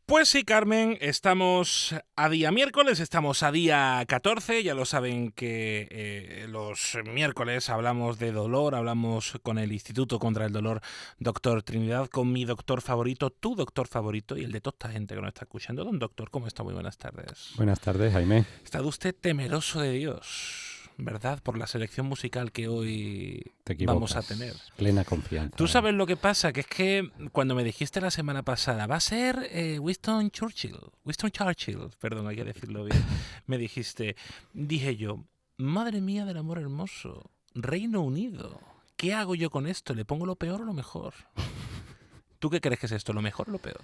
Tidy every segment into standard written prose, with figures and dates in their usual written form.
Pues sí, Carmen, estamos a día miércoles, estamos a día 14, ya lo saben que los miércoles hablamos de dolor, hablamos con el Instituto contra el Dolor, Doctor Trinidad, con mi doctor favorito, tu doctor favorito y el de toda esta gente que nos está escuchando. Don doctor, ¿cómo está? Muy buenas tardes. Buenas tardes, Jaime. ¿Está usted temeroso de Dios, verdad? Por la selección musical que hoy vamos a tener. Plena confianza. Tú sabes lo que pasa, que es que cuando me dijiste la semana pasada, va a ser Winston Churchill, perdón, hay que decirlo bien, me dijiste, dije yo, madre mía del amor hermoso, Reino Unido, ¿qué hago yo con esto? ¿Le pongo lo peor o lo mejor? ¿Tú qué crees que es esto, lo mejor o lo peor?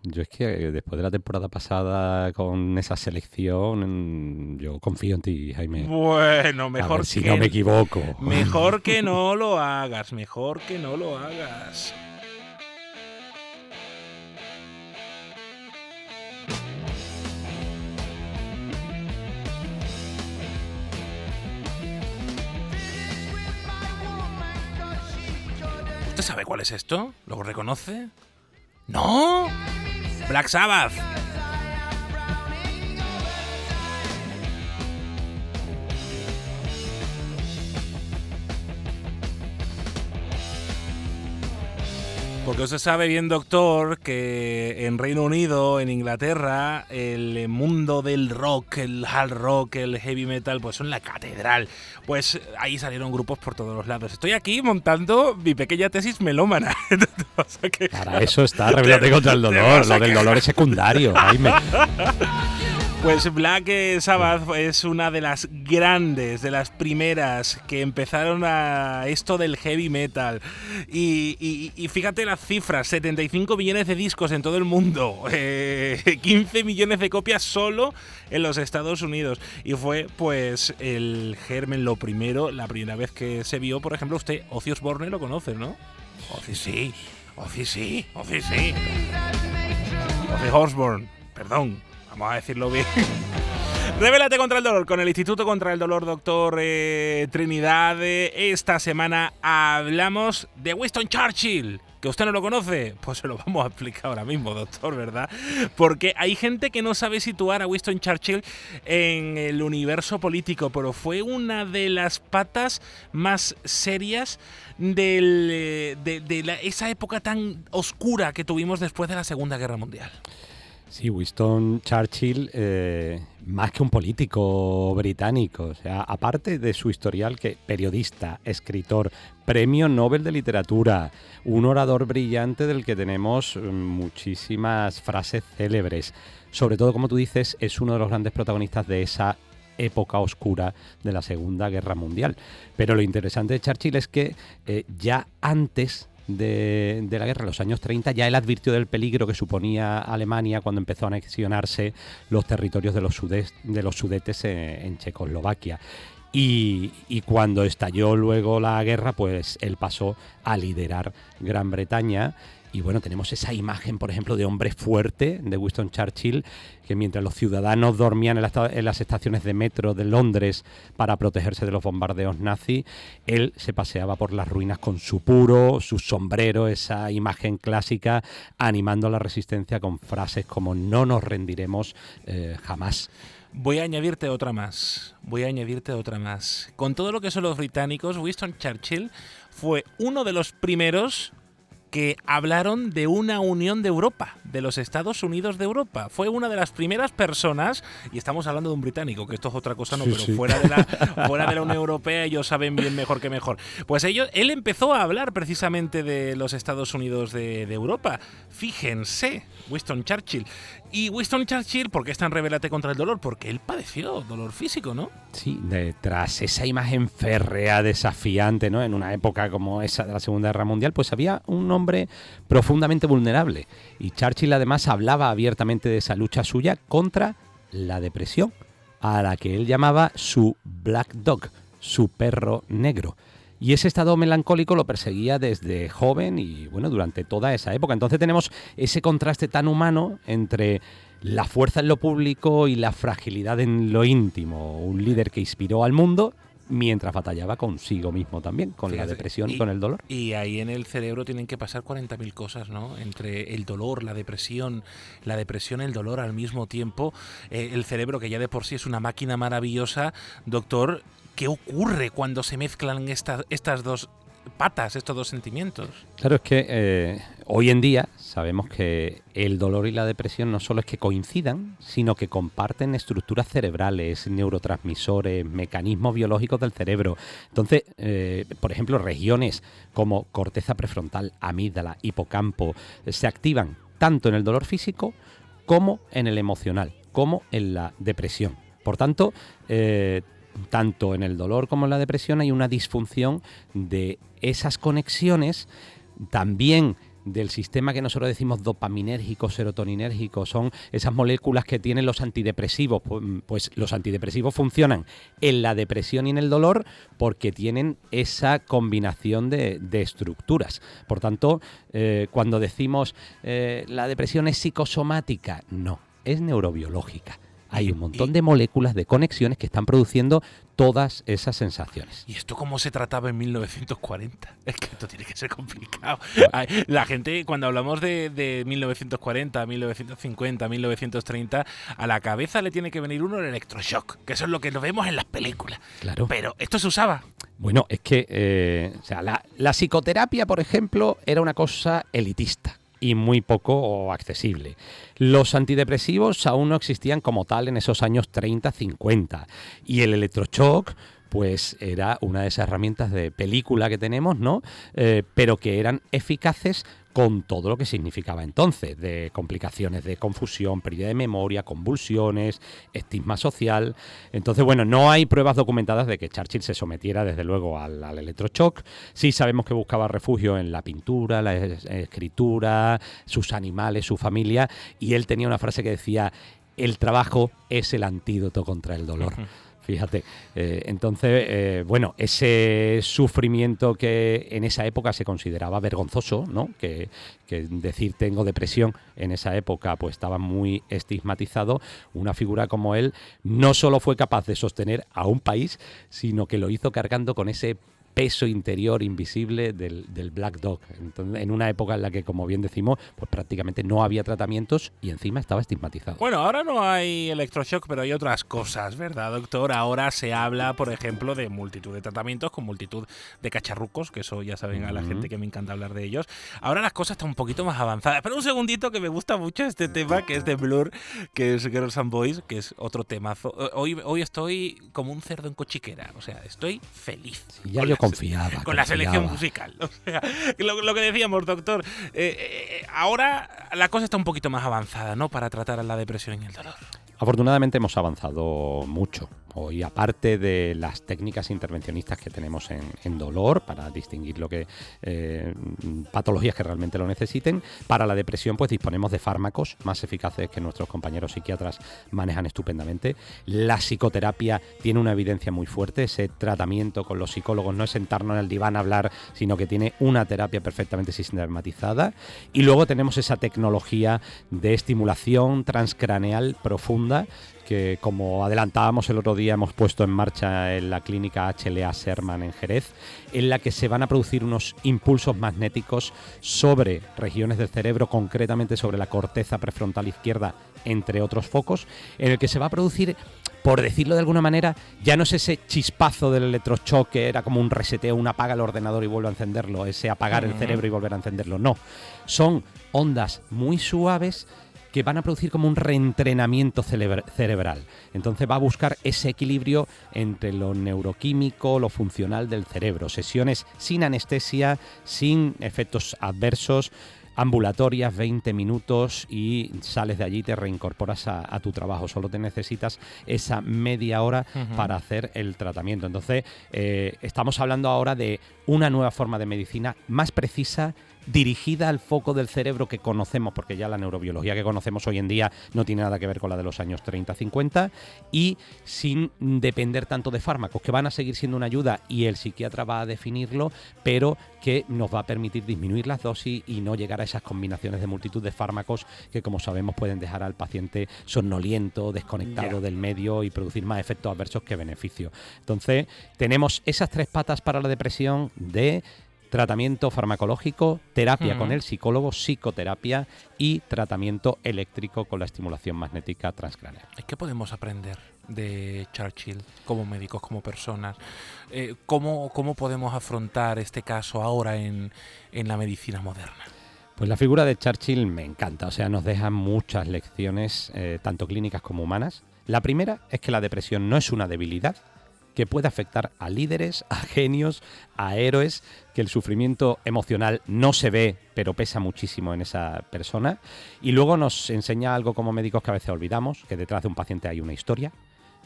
Yo es que después de la temporada pasada con esa selección, yo confío en ti, Jaime. Bueno, A mejor ver si que no me equivoco. Mejor que no lo hagas, mejor que no lo hagas. ¿Usted sabe cuál es esto? ¿Lo reconoce? ¡No! Black Sabbath. Porque usted sabe bien, doctor, que en Reino Unido, en Inglaterra, el mundo del rock, el hard rock, el heavy metal, pues son la catedral. Pues ahí salieron grupos por todos los lados. Estoy aquí montando mi pequeña tesis melómana. O sea que, Para eso está, Rebélate contra el dolor. Lo del dolor es secundario, Jaime. Pues Black Sabbath es una de las grandes, de las primeras que empezaron a esto del heavy metal. Y fíjate las cifras, 75 millones de discos en todo el mundo, 15 millones de copias solo en los Estados Unidos. Y fue pues el germen, la primera vez que se vio, por ejemplo, usted, Ozzy Osbourne lo conoce, ¿no? Ozzy Osbourne, perdón. Vamos a decirlo bien. Revélate contra el dolor con el Instituto contra el Dolor, doctor Trinidad. Esta semana hablamos de Winston Churchill. ¿Que usted no lo conoce? Pues se lo vamos a explicar ahora mismo, doctor, ¿verdad? Porque hay gente que no sabe situar a Winston Churchill en el universo político, pero fue una de las patas más serias de esa época tan oscura que tuvimos después de la Segunda Guerra Mundial. Sí, Winston Churchill, más que un político británico, o sea, aparte de su historial, que periodista, escritor, premio Nobel de Literatura, un orador brillante del que tenemos muchísimas frases célebres. Sobre todo, como tú dices, es uno de los grandes protagonistas de esa época oscura de la Segunda Guerra Mundial. Pero lo interesante de Churchill es que ya antes de la guerra, en los años 30, ya él advirtió del peligro que suponía Alemania cuando empezó a anexionarse los territorios de los Sudetes en Checoslovaquia. Y cuando estalló luego la guerra, pues él pasó a liderar Gran Bretaña. Y bueno, tenemos esa imagen, por ejemplo, de hombre fuerte de Winston Churchill, que mientras los ciudadanos dormían en las estaciones de metro de Londres para protegerse de los bombardeos nazis, él se paseaba por las ruinas con su puro, su sombrero, esa imagen clásica, animando a la resistencia con frases como "no nos rendiremos jamás". Voy a añadirte otra más. Con todo lo que son los británicos, Winston Churchill fue uno de los primeros que hablaron de una unión de Europa, de los Estados Unidos de Europa. Fue una de las primeras personas, y estamos hablando de un británico, que esto es otra cosa, no, sí, pero sí. fuera de la Unión Europea ellos saben bien mejor que mejor. Pues él empezó a hablar precisamente de los Estados Unidos de Europa. Fíjense, Winston Churchill. Y Winston Churchill, ¿por qué está en Revélate contra el dolor? Porque él padeció dolor físico, ¿no? Sí, tras esa imagen férrea, desafiante, ¿no? En una época como esa de la Segunda Guerra Mundial, pues había un hombre profundamente vulnerable. Y Churchill además hablaba abiertamente de esa lucha suya contra la depresión, a la que él llamaba su Black Dog, su perro negro. Y ese estado melancólico lo perseguía desde joven y, bueno, durante toda esa época. Entonces tenemos ese contraste tan humano entre la fuerza en lo público y la fragilidad en lo íntimo. Un líder que inspiró al mundo mientras batallaba consigo mismo también, con la depresión y con el dolor. Y ahí en el cerebro tienen que pasar 40.000 cosas, ¿no? Entre el dolor, la depresión, el dolor al mismo tiempo. El cerebro, que ya de por sí es una máquina maravillosa, doctor, ¿qué ocurre cuando se mezclan estas dos patas, estos dos sentimientos? Claro, es que hoy en día sabemos que el dolor y la depresión no solo es que coincidan, sino que comparten estructuras cerebrales, neurotransmisores, mecanismos biológicos del cerebro. Entonces, por ejemplo, regiones como corteza prefrontal, amígdala, hipocampo, se activan tanto en el dolor físico como en el emocional, como en la depresión. Por tanto, tanto en el dolor como en la depresión hay una disfunción de esas conexiones, también del sistema que nosotros decimos dopaminérgico, serotoninérgico, son esas moléculas que tienen los antidepresivos. Pues los antidepresivos funcionan en la depresión y en el dolor porque tienen esa combinación de estructuras. Por tanto, cuando decimos la depresión es psicosomática, no, es neurobiológica. Hay un montón de moléculas, de conexiones que están produciendo todas esas sensaciones. ¿Y esto cómo se trataba en 1940? Es que esto tiene que ser complicado. La gente, cuando hablamos de 1940, 1950, 1930, a la cabeza le tiene que venir uno el electroshock, que eso es lo que nos vemos en las películas. Claro. Pero ¿esto se usaba? Bueno, es que la psicoterapia, por ejemplo, era una cosa elitista y muy poco accesible. Los antidepresivos aún no existían como tal en esos años 30-50 y el electroshock pues era una de esas herramientas de película que tenemos, ¿no? Pero que eran eficaces con todo lo que significaba entonces, de complicaciones de confusión, pérdida de memoria, convulsiones, estigma social. Entonces, bueno, no hay pruebas documentadas de que Churchill se sometiera, desde luego, al electroshock. Sí sabemos que buscaba refugio en la pintura, la escritura, sus animales, su familia, y él tenía una frase que decía: el trabajo es el antídoto contra el dolor. Fíjate, entonces, bueno, ese sufrimiento que en esa época se consideraba vergonzoso, ¿no? Que decir tengo depresión en esa época pues estaba muy estigmatizado. Una figura como él no solo fue capaz de sostener a un país, sino que lo hizo cargando con ese peso interior invisible del Black Dog. Entonces, en una época en la que, como bien decimos, pues prácticamente no había tratamientos y encima estaba estigmatizado. Bueno, ahora no hay electroshock, pero hay otras cosas, ¿verdad, doctor? Ahora se habla, por ejemplo, de multitud de tratamientos con multitud de cacharrucos, que eso ya saben a la gente que me encanta hablar de ellos. Ahora las cosas están un poquito más avanzadas. Pero un segundito, que me gusta mucho este tema, que es de Blur, que es Girls and Boys, que es otro temazo. Hoy estoy como un cerdo en cochiquera, o sea, estoy feliz. Sí, ya yo confiaba. Con la selección musical. O sea, lo que decíamos, doctor, ahora la cosa está un poquito más avanzada, ¿no? Para tratar la depresión y el dolor. Afortunadamente hemos avanzado mucho. Hoy, aparte de las técnicas intervencionistas que tenemos en dolor, para distinguir lo que patologías que realmente lo necesiten, para la depresión pues disponemos de fármacos más eficaces que nuestros compañeros psiquiatras manejan estupendamente. La psicoterapia tiene una evidencia muy fuerte. Ese tratamiento con los psicólogos no es sentarnos en el diván a hablar, sino que tiene una terapia perfectamente sistematizada. Y luego tenemos esa tecnología de estimulación transcraneal profunda que, como adelantábamos el otro día, hemos puesto en marcha en la clínica HLA Sherman en Jerez, en la que se van a producir unos impulsos magnéticos sobre regiones del cerebro, concretamente sobre la corteza prefrontal izquierda, entre otros focos, en el que se va a producir, por decirlo de alguna manera, ya no es ese chispazo del electroshock que era como un reseteo, un apaga el ordenador y vuelve a encenderlo, ese apagar el cerebro y volver a encenderlo, no. Son ondas muy suaves que van a producir como un reentrenamiento cerebral. Entonces va a buscar ese equilibrio entre lo neuroquímico, lo funcional del cerebro. Sesiones sin anestesia, sin efectos adversos, ambulatorias, 20 minutos y sales de allí y te reincorporas a tu trabajo. Solo te necesitas esa media hora para hacer el tratamiento. Entonces, estamos hablando ahora de una nueva forma de medicina más precisa, dirigida al foco del cerebro que conocemos, porque ya la neurobiología que conocemos hoy en día no tiene nada que ver con la de los años 30-50, y sin depender tanto de fármacos, que van a seguir siendo una ayuda y el psiquiatra va a definirlo, pero que nos va a permitir disminuir las dosis y no llegar a esas combinaciones de multitud de fármacos que, como sabemos, pueden dejar al paciente somnoliento, desconectado del medio y producir más efectos adversos que beneficios. Entonces, tenemos esas 3 patas para la depresión de tratamiento farmacológico, terapia con el psicólogo, psicoterapia y tratamiento eléctrico con la estimulación magnética transcraneal. ¿Qué podemos aprender de Churchill como médicos, como personas? ¿Cómo podemos afrontar este caso ahora en la medicina moderna? Pues la figura de Churchill me encanta, o sea, nos deja muchas lecciones, tanto clínicas como humanas. La primera es que la depresión no es una debilidad, que puede afectar a líderes, a genios, a héroes, que el sufrimiento emocional no se ve, pero pesa muchísimo en esa persona. Y luego nos enseña algo como médicos que a veces olvidamos, que detrás de un paciente hay una historia,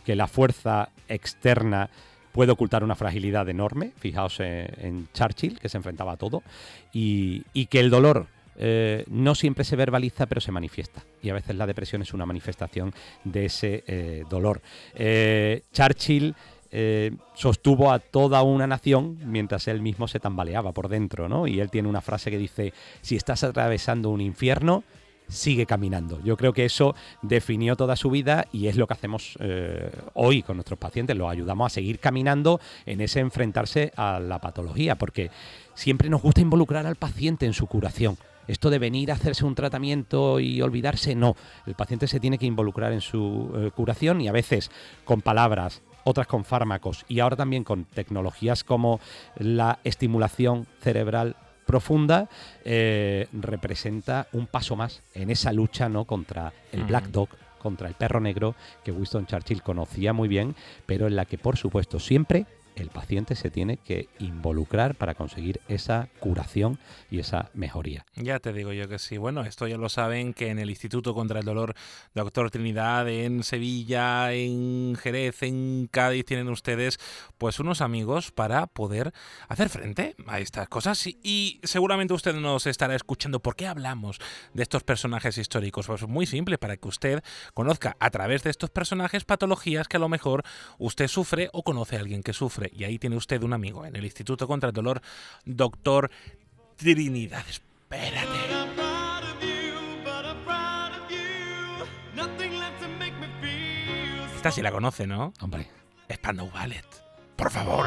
que la fuerza externa puede ocultar una fragilidad enorme. Fijaos en Churchill, que se enfrentaba a todo, y que el dolor no siempre se verbaliza, pero se manifiesta. Y a veces la depresión es una manifestación de ese dolor. Churchill sostuvo a toda una nación mientras él mismo se tambaleaba por dentro, ¿no? Y él tiene una frase que dice: si estás atravesando un infierno, sigue caminando. Yo creo que eso definió toda su vida y es lo que hacemos hoy con nuestros pacientes. Los ayudamos a seguir caminando en ese enfrentarse a la patología, porque siempre nos gusta involucrar al paciente en su curación. Esto de venir a hacerse un tratamiento y olvidarse, no. El paciente se tiene que involucrar en su curación, y a veces con palabras, otras con fármacos y ahora también con tecnologías como la estimulación cerebral profunda, representa un paso más en esa lucha, ¿no?, contra el Black Dog, contra el perro negro, que Winston Churchill conocía muy bien, pero en la que, por supuesto, siempre el paciente se tiene que involucrar para conseguir esa curación y esa mejoría. Ya te digo yo que sí. Bueno, esto ya lo saben, que en el Instituto contra el Dolor Dr. Trinidad, en Sevilla, en Jerez, en Cádiz, tienen ustedes pues unos amigos para poder hacer frente a estas cosas. Y seguramente usted nos estará escuchando. ¿Por qué hablamos de estos personajes históricos? Pues muy simple, para que usted conozca a través de estos personajes patologías que a lo mejor usted sufre o conoce a alguien que sufre. Y ahí tiene usted un amigo en el Instituto contra el Dolor, Dr. Trinidad. Espérate. Esta sí la conoce, ¿no? Hombre. Spandau Ballet. Por favor.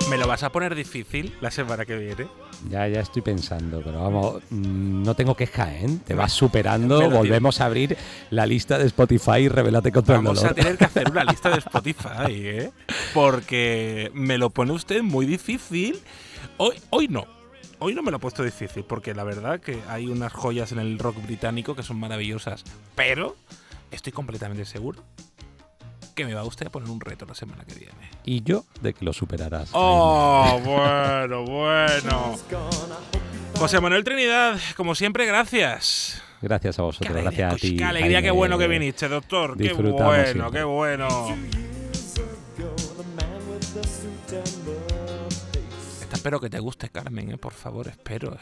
¿Me lo vas a poner difícil la semana que viene? Ya estoy pensando, pero vamos, no tengo queja, ¿eh? Te vas superando, volvemos a abrir la lista de Spotify y Revélate contra el dolor. Vamos a tener que hacer una lista de Spotify, ¿eh? Porque me lo pone usted muy difícil. Hoy no me lo ha puesto difícil, porque la verdad que hay unas joyas en el rock británico que son maravillosas, pero estoy completamente seguro que me va usted a poner un reto la semana que viene. Y yo de que lo superarás. ¡Oh, bueno! José Manuel Trinidad, como siempre, gracias. Gracias a vosotros, gracias a ti. ¡Qué alegría, Jaime! Qué bueno que viniste, doctor! Disfrutamos ¡Qué siempre. bueno! Espero que te guste, Carmen, por favor, espero.